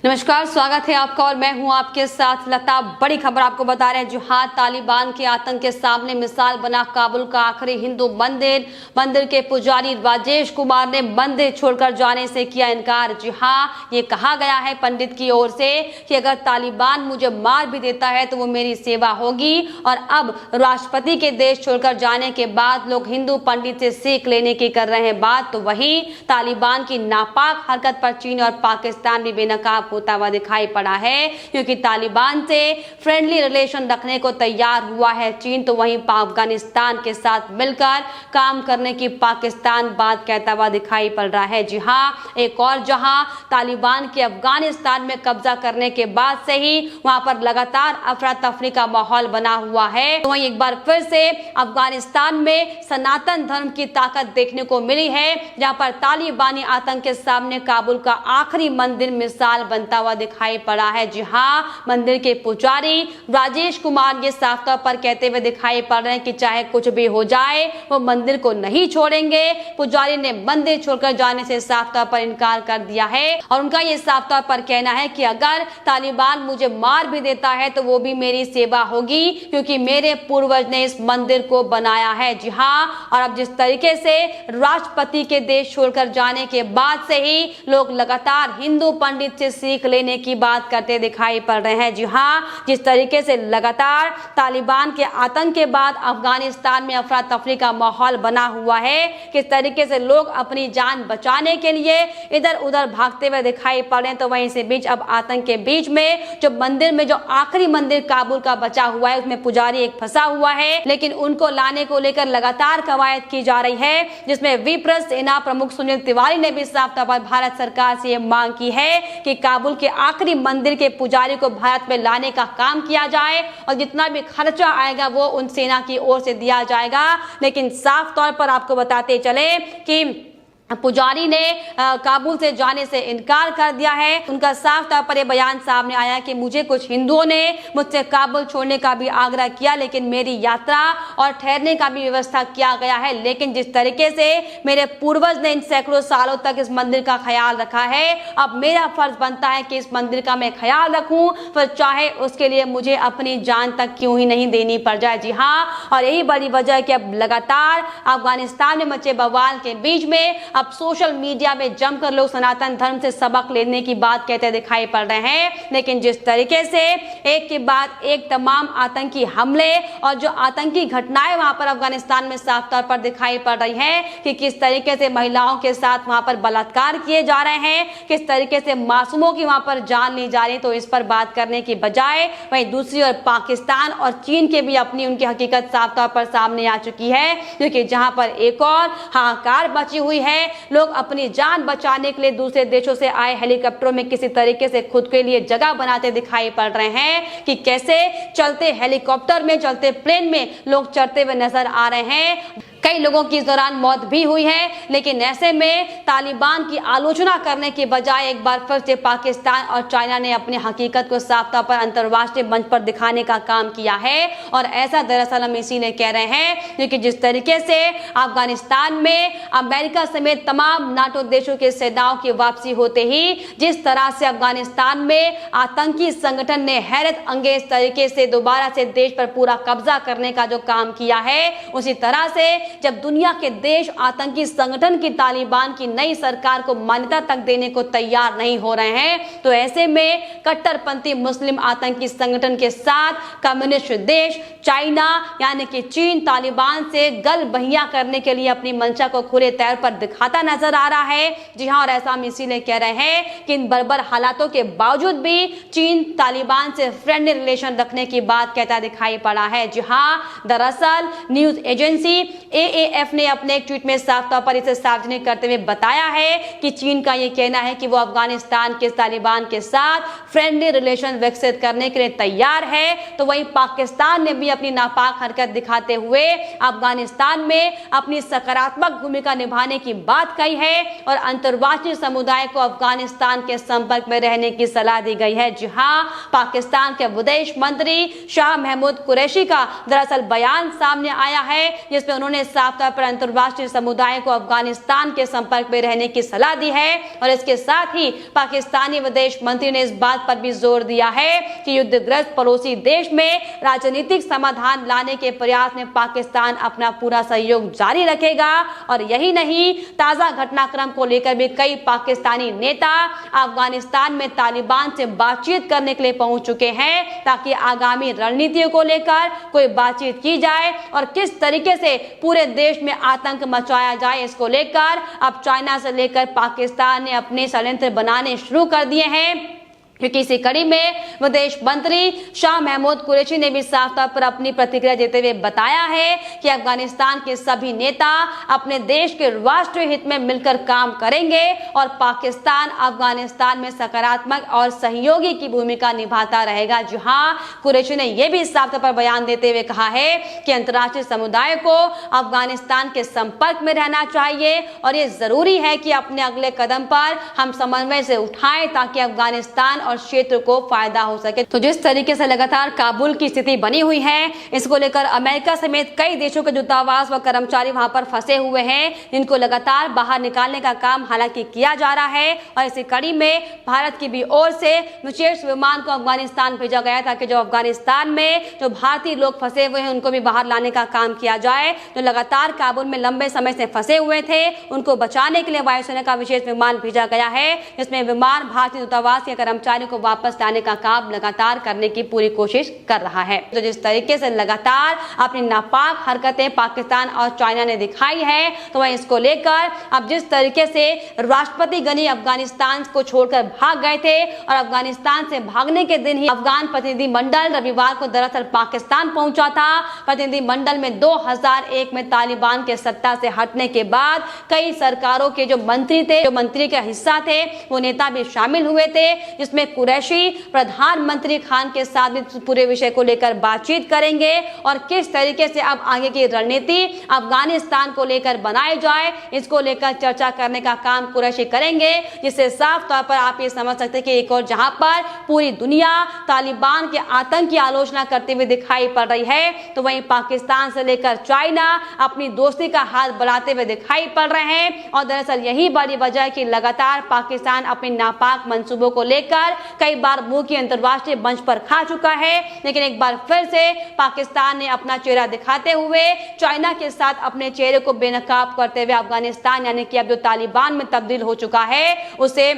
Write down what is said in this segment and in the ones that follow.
नमस्कार, स्वागत है आपका और मैं हूं आपके साथ लता। बड़ी खबर आपको बता रहे हैं। जी हां, तालिबान के आतंक के सामने मिसाल बना काबुल का आखिरी हिंदू मंदिर के पुजारी राजेश कुमार ने मंदिर छोड़कर जाने से किया इनकार। जी हां, ये कहा गया है पंडित की ओर से कि अगर तालिबान मुझे मार भी देता है तो वो मेरी सेवा होगी। और अब राष्ट्रपति के देश छोड़कर जाने के बाद लोग हिंदू पंडित से सीख लेने की कर रहे हैं बात। तो वहीं तालिबान की नापाक हरकत पर चीन और पाकिस्तान भी बेनकाब होता हुआ दिखाई पड़ा है, क्योंकि तालिबान से फ्रेंडली रिलेशन रखने को तैयार हुआ है चीन। तो वहीं अफगानिस्तान के साथ मिलकर काम करने की पाकिस्तान बात कहता हुआ दिखाई पड़ रहा है। जी हां, एक और जहां तालिबान के अफगानिस्तान में कब्जा करने के बाद से ही वहां पर लगातार अफरा तफरी का माहौल बना हुआ है। तो वहीं एक बार फिर से अफगानिस्तान में सनातन धर्म की ताकत देखने को मिली है, जहां पर तालिबानी आतंक के सामने काबुल का आखिरी मंदिर मिसाल बनता हुआ दिखाई पड़ा है। जी हां, मंदिर के पुजारी राजेश कुमार ये साफ तौर पर कहते हुए दिखाई पड़ रहे हैं कि चाहे कुछ भी हो जाए वो मंदिर को नहीं छोड़ेंगे। पुजारी ने मंदिर छोड़कर जाने से साफ तौर पर इनकार कर दिया है और उनका ये साफ तौर पर कहना है कि अगर तालिबान मुझे मार भी देता है तो वो भी मेरी सेवा होगी, क्योंकि मेरे पूर्वज ने इस मंदिर को बनाया है। जी हां, और अब जिस तरीके से राष्ट्रपति के देश छोड़कर जाने के बाद से ही लोग लगातार हिंदू पंडित से सीख लेने की बात करते दिखाई पड़ रहे हैं। जी हां, जिस तरीके से लगातार तालिबान के आतंक के बाद अफगानिस्तान में अफरा तफरी का माहौल बना हुआ है, किस तरीके से लोग अपनी जान बचाने के लिए इधर उधर भागते हुए दिखाई पड़ रहे हैं। तो वहीं से बीच अब आतंक के बीच में जो मंदिर में जो आखिरी मंदिर काबुल का बचा हुआ है उसमें पुजारी एक फंसा हुआ है, लेकिन उनको लाने को लेकर लगातार कवायद की जा रही है, जिसमें विप्र सेना प्रमुख सुनील तिवारी ने भी साफ तौर पर भारत सरकार से यह मांग की है कि काबुल के आखिरी मंदिर के पुजारी को भारत में लाने का काम किया जाए और जितना भी खर्चा आएगा वो उन सेना की ओर से दिया जाएगा। लेकिन साफ तौर पर आपको बताते चले कि पुजारी ने काबुल से जाने से इनकार कर दिया है। उनका साफ तौर पर यह बयान सामने आया कि मुझे कुछ हिंदुओं ने मुझसे काबुल छोड़ने का भी आग्रह किया, लेकिन मेरी यात्रा और ठहरने का भी व्यवस्था किया गया है। लेकिन जिस तरीके से मेरे पूर्वज ने इन सैकड़ों सालों तक इस मंदिर का ख्याल रखा है, अब मेरा फर्ज बनता है कि इस मंदिर का मैं ख्याल रखूं, फिर चाहे उसके लिए मुझे अपनी जान तक क्यों ही नहीं देनी पड़ जाए। जी हाँ, और यही बड़ी वजह है कि अब लगातार अफगानिस्तान में मचे बवाल के बीच में अब सोशल मीडिया में जमकर लोग सनातन धर्म से सबक लेने की बात कहते दिखाई पड़ रहे हैं। लेकिन जिस तरीके से एक के बाद एक तमाम आतंकी हमले और जो आतंकी घटनाएं वहां पर अफगानिस्तान में साफ तौर पर दिखाई पड़ रही हैं कि किस तरीके से महिलाओं के साथ वहां पर बलात्कार किए जा रहे हैं, किस तरीके से मासूमों की वहां पर जान ली जा रही, तो इस पर बात करने की बजाय वहीं दूसरी ओर पाकिस्तान और चीन के भी अपनी उनकी हकीकत साफ तौर पर सामने आ चुकी है, क्योंकि जहां पर एक और हाहाकार मची हुई है। लोग अपनी जान बचाने के लिए दूसरे देशों से आए हेलीकॉप्टरों में किसी तरीके से खुद के लिए जगह बनाते दिखाई पड़ रहे हैं कि कैसे चलते हेलीकॉप्टर में, चलते प्लेन में लोग चढ़ते हुए नजर आ रहे हैं। कई लोगों की इस दौरान मौत भी हुई है। लेकिन ऐसे में तालिबान की आलोचना करने के बजाय एक बार फिर से पाकिस्तान और चाइना ने अपनी हकीकत को साफ तौर पर अंतर्राष्ट्रीय मंच पर दिखाने का काम किया है। और ऐसा दरअसल हम इसीलिए कह रहे हैं क्योंकि जिस तरीके से अफगानिस्तान में अमेरिका समेत तमाम नाटो देशों के सेनाओं की वापसी होते ही जिस तरह से अफगानिस्तान में आतंकी संगठन ने हैरत अंगेज तरीके से दोबारा से देश पर पूरा कब्जा करने का जो काम किया है, उसी तरह से जब दुनिया के देश आतंकी संगठन की तालिबान की नई सरकार को मान्यता तक देने को तैयार नहीं हो रहे हैं, तो ऐसे में कट्टरपंथी मुस्लिम आतंकी संगठन के साथ कम्युनिस्ट देश चाइना यानी कि चीन तालिबान से गल बहिया करने के लिए अपनी मंशा को खुले तौर पर दिखाता नजर आ रहा है। जी हाँ, और ऐसा हम इसीलिए कह रहे हैं कि इन बर्बर हालातों के बावजूद भी चीन तालिबान से फ्रेंडली रिलेशन रखने की बात कहता दिखाई पड़ा है। जी हाँ, दरअसल न्यूज एजेंसी एएफ ने अपने एक ट्वीट में साफ तौर पर इसे सार्वजनिक करते हुए बताया है कि चीन का यह कहना है कि वो अफगानिस्तान के तालिबान के साथ फ्रेंडली रिलेशन विकसित करने के लिए तैयार है। तो वहीं पाकिस्तान ने भी अपनी नापाक हरकत दिखाते हुए अफगानिस्तान में अपनी सकारात्मक भूमिका निभाने की बात कही है और अंतर्राष्ट्रीय समुदाय को अफगानिस्तान के संपर्क में रहने की सलाह दी गई है। जी हाँ, पाकिस्तान के विदेश मंत्री शाह महमूद कुरैशी का दरअसल बयान सामने आया है, जिसमें उन्होंने साफ तौर पर अंतर्राष्ट्रीय समुदाय को अफगानिस्तान के संपर्क में रहने की सलाह दी है और इसके साथ ही पाकिस्तानी विदेश मंत्री ने इस बात पर भी जोर दिया है कि युद्धग्रस्त पड़ोसी देश में राजनीतिक समाधान लाने के प्रयास में पाकिस्तान अपना पूरा सहयोग जारी रखेगा। और यही नहीं, ताजा घटनाक्रम को लेकर भी कई पाकिस्तानी नेता अफगानिस्तान में तालिबान से बातचीत करने के लिए पहुंच चुके हैं ताकि आगामी रणनीतियों को लेकर कोई बातचीत की जाए और किस तरीके से पूरे देश में आतंक मचाया जाए। इसको लेकर अब चाइना से लेकर पाकिस्तान ने अपने षड्यंत्र बनाने शुरू कर दिए हैं, क्योंकि इसी कड़ी में विदेश मंत्री शाह महमूद कुरैशी ने भी साफ तौर पर अपनी प्रतिक्रिया देते हुए बताया है कि अफगानिस्तान के सभी नेता अपने देश के राष्ट्रीय हित में मिलकर काम करेंगे और पाकिस्तान अफगानिस्तान में सकारात्मक और सहयोगी की भूमिका निभाता रहेगा। जी हाँ, कुरैशी ने यह भी साफ तौर पर बयान देते हुए कहा है कि अंतर्राष्ट्रीय समुदाय को अफगानिस्तान के संपर्क में रहना चाहिए और ये जरूरी है कि अपने अगले कदम पर हम समन्वय से उठाएं ताकि अफगानिस्तान और क्षेत्र को फायदा हो सके। तो जिस तरीके से लगातार काबुल की स्थिति बनी हुई है, इसको लेकर अमेरिका समेत कई देशों के दूतावास व कर्मचारी वहां पर फंसे हुए हैं, जिनको लगातार बाहर निकालने का काम हालांकि किया जा रहा है। और इसी कड़ी में भारत की भी ओर से विशेष विमान को अफगानिस्तान भेजा गया ताकि जो अफगानिस्तान में जो भारतीय लोग फंसे हुए हैं उनको भी बाहर लाने का काम किया जाए। जो लगातार काबुल में लंबे समय से फंसे हुए थे उनको बचाने के लिए वायुसेना का विशेष विमान भेजा गया है, जिसमें विमान भारतीय दूतावास के कर्मचारी को वापस लाने का काम लगातार करने की पूरी कोशिश कर रहा है। तो जिस तरीके से लगातार अपनी नापाक हरकतें पाकिस्तान और चाइना ने दिखाई है, तो वह इसको लेकर अब जिस तरीके से राष्ट्रपति गनी अफगानिस्तान को छोड़कर भाग गए थे और अफगानिस्तान से भागने के दिन ही अफगान प्रतिनिधि मंडल रविवार को दरअसल पाकिस्तान पहुंचा था। प्रतिनिधि मंडल में 2001 में तालिबान के सत्ता से हटने के बाद कई सरकारों के जो मंत्री थे, जो मंत्री का हिस्सा थे, वो नेता भी शामिल हुए थे, जिसमें कुरैशी प्रधानमंत्री खान के साथ भी पूरे विषय को लेकर बातचीत करेंगे और किस तरीके से अब आगे की रणनीति अफगानिस्तान को लेकर बनाई जाए, इसको लेकर चर्चा करने का काम कुरैशी करेंगे। जिससे साफ तौर पर आप ये समझ सकते हैं कि एक और जहां पर पूरी दुनिया तालिबान के आतंक की आलोचना करते हुए दिखाई पड़ रही है, तो वहीं पाकिस्तान से लेकर चाइना अपनी दोस्ती का हाथ बढ़ाते हुए दिखाई पड़ रहे हैं। और दरअसल यही बड़ी वजह है कि लगातार पाकिस्तान अपने नापाक मंसूबों को लेकर कई बार मुंह की अंतर्राष्ट्रीय मंच पर खा चुका है, लेकिन एक बार फिर से पाकिस्तान ने अपना चेहरा दिखाते हुए चाइना के साथ अपने चेहरे को बेनकाब करते हुए अफगानिस्तान यानी कि अब जो तालिबान में तब्दील हो चुका है उसे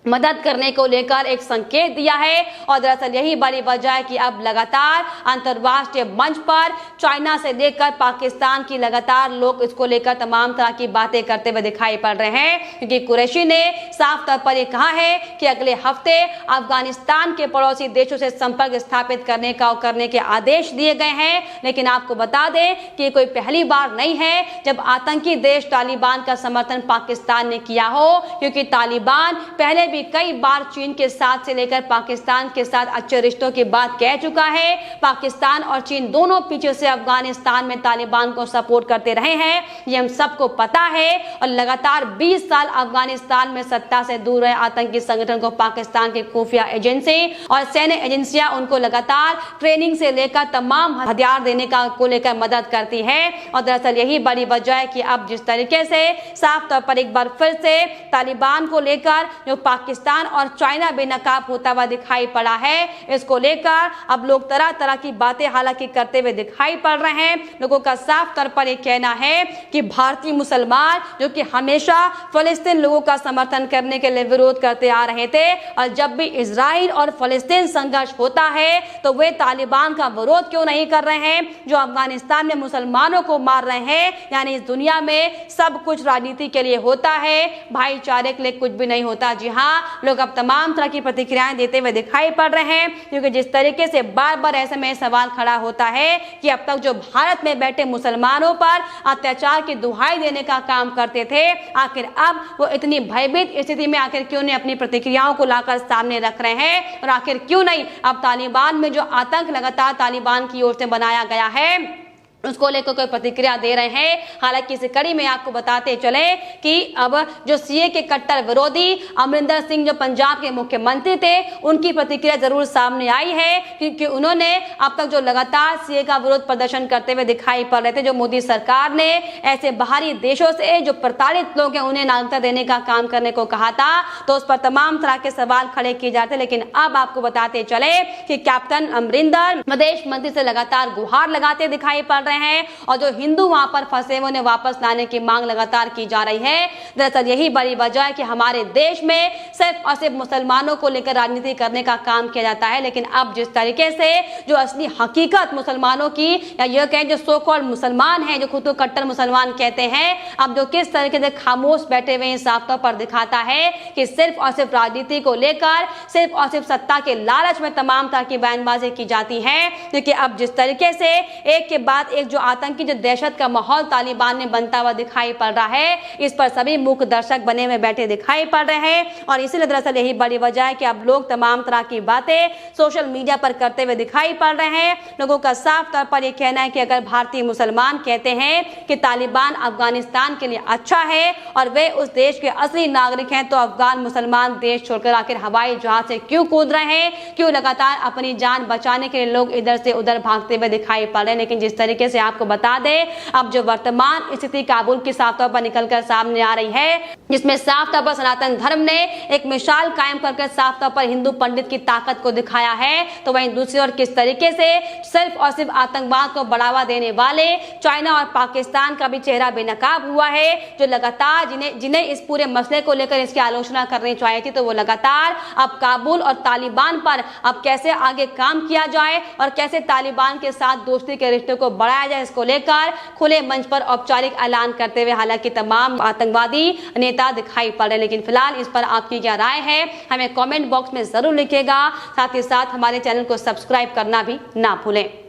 मदद करने को लेकर एक संकेत दिया है। और दरअसल यही बड़ी वजह है कि अब लगातार अंतर्राष्ट्रीय मंच पर चाइना से लेकर पाकिस्तान की लगातार लोग इसको लेकर तमाम तरह की बातें करते हुए दिखाई पड़ रहे हैं, क्योंकि कुरैशी ने साफ तौर पर यह कहा है कि अगले हफ्ते अफगानिस्तान के पड़ोसी देशों से संपर्क स्थापित करने के आदेश दिए गए हैं। लेकिन आपको बता दें कि कोई पहली बार नहीं है जब आतंकी देश तालिबान का समर्थन पाकिस्तान ने किया हो, क्योंकि तालिबान पहले भी कई बार चीन के साथ से लेकर पाकिस्तान के साथ अच्छे रिश्तों की बात कह चुका है। पाकिस्तान और चीन दोनों पीछे से अफगानिस्तान में तालिबान को सपोर्ट करते रहे हैं, ये हम सबको पता है। और लगातार 20 साल अफगानिस्तान में सत्ता से दूर रहे आतंकी संगठन को पाकिस्तान की खुफिया एजेंसी और सैन्य एजेंसियां उनको लगातार ट्रेनिंग से लेकर तमाम हथियार देने को लेकर मदद करती है। और दरअसल यही बड़ी वजह है कि अब जिस तरीके से साफ तौर पर एक बार फिर से तालिबान को लेकर जो पाकिस्तान और चाइना बेनकाब होता हुआ दिखाई पड़ा है, इसको लेकर अब लोग तरह तरह की बातें हालांकि करते हुए दिखाई पड़ रहे हैं। लोगों का साफ तौर पर एक कहना है कि भारतीय मुसलमान जो कि हमेशा फलस्तीन लोगों का समर्थन करने के लिए विरोध करते आ रहे थे, और जब भी इजराइल और फलस्तीन संघर्ष होता है तो वे तालिबान का विरोध क्यों नहीं कर रहे हैं जो अफगानिस्तान में मुसलमानों को मार रहे हैं। यानी इस दुनिया में सब कुछ राजनीति के लिए होता है, भाईचारे के लिए कुछ भी नहीं होता। जी हाँ, लोग अब तमाम तरह की प्रतिक्रियाएं देते हुए दिखाई पड़ रहे हैं, क्योंकि जिस तरीके से बार बार ऐसे में सवाल खड़ा होता है कि अब तक जो भारत में बैठे मुसलमानों पर अत्याचार की दुहाई देने का काम करते थे, आखिर अब वो इतनी भयभीत स्थिति में आखिर क्यों नहीं अपनी प्रतिक्रियाओं को लाकर सामने रख रहे हैं, और आखिर क्यों नहीं अब तालिबान में जो आतंक लगातार तालिबान की ओर से बनाया गया है उसको लेकर कोई प्रतिक्रिया दे रहे हैं। हालांकि इस कड़ी में आपको बताते चले कि अब जो सीए के कट्टर विरोधी अमरिंदर सिंह जो पंजाब के मुख्यमंत्री थे, उनकी प्रतिक्रिया जरूर सामने आई है, क्योंकि उन्होंने अब तक जो लगातार सीए का विरोध प्रदर्शन करते हुए दिखाई पड़ रहे थे। जो मोदी सरकार ने ऐसे बाहरी देशों से जो प्रताड़ित लोग हैं उन्हें नागरिकता देने का काम करने को कहा था, तो उस पर तमाम तरह के सवाल खड़े किए जाते। लेकिन अब आपको बताते चले कि कैप्टन अमरिंदर विदेश मंत्री से लगातार गुहार लगाते दिखाई पड़ रहे हैं और जो हिंदू वहां पर फंसे उन्हें वापस लाने की मांग लगातार की जा रही है। दरअसल यही बड़ी वजह है कि हमारे देश में सिर्फ और सिर्फ मुसलमानों को लेकर राजनीति करने का काम किया जाता है। लेकिन अब जिस तरीके से जो असली हकीकत मुसलमानों की, या यह कहें जो सो कॉल्ड मुसलमान हैं, जो खुद को कट्टर मुसलमान कहते हैं, अब जो किस तरीके से खामोश बैठे हुए साफ तौर पर दिखाता है कि सिर्फ और सिर्फ राजनीति को लेकर, सिर्फ और सिर्फ सत्ता के लालच में तमाम तरह की बयानबाजी की जाती है। क्योंकि अब जिस तरीके से एक के बाद एक जो आतंकी जो दहशत का माहौल तालिबान में बनता हुआ दिखाई पड़ रहा है, इस पर सभी मूक दर्शक बने हुए बैठे दिखाई पड़ रहे हैं। और इसीलिए दरअसल यही बड़ी वजह है कि अब लोग तमाम तरह की बातें सोशल मीडिया पर करते हुए दिखाई पड़ रहे हैं। लोगों का साफ तौर पर यह कहना है कि अगर भारतीय मुसलमान कहते हैं कि तालिबान अफगानिस्तान के लिए अच्छा है और वे उस देश के असली नागरिक हैं, तो अफगान मुसलमान देश छोड़कर आखिर हवाई जहाज से क्यों कूद रहे हैं, क्यों लगातार अपनी जान बचाने के लिए लोग इधर से उधर भागते हुए दिखाई पड़ रहे हैं। लेकिन जिस तरीके से आपको बता दें, अब जो वर्तमान स्थिति काबुल की साफ तौर पर निकलकर सामने आ रही है, जिसमें साफ तौर पर सनातन धर्म ने एक मिसाल कायम करके साफ तौर पर हिंदू पंडित की ताकत को दिखाया है, तो वहीं दूसरी ओर किस तरीके से सिर्फ और सिर्फ आतंकवाद को बढ़ावा देने वाले चाइना और पाकिस्तान का भी चेहरा बेनकाब हुआ है, जो लगातार जिन्हें इस पूरे मसले को लेकर इसकी आलोचना करनी चाहिए थी, तो वो लगातार अब काबुल और तालिबान पर अब कैसे आगे काम किया जाए और कैसे तालिबान के साथ दोस्ती के रिश्ते को बढ़ाया जाए, इसको लेकर खुले मंच पर औपचारिक ऐलान करते हुए हालांकि तमाम आतंकवादी नेता दिखाई पड़ रहे हैं। लेकिन फिलहाल इस पर आपकी क्या राय है, हमें कमेंट बॉक्स में जरूर लिखिएगा। साथ ही साथ हमारे चैनल को सब्सक्राइब करना भी ना भूलें।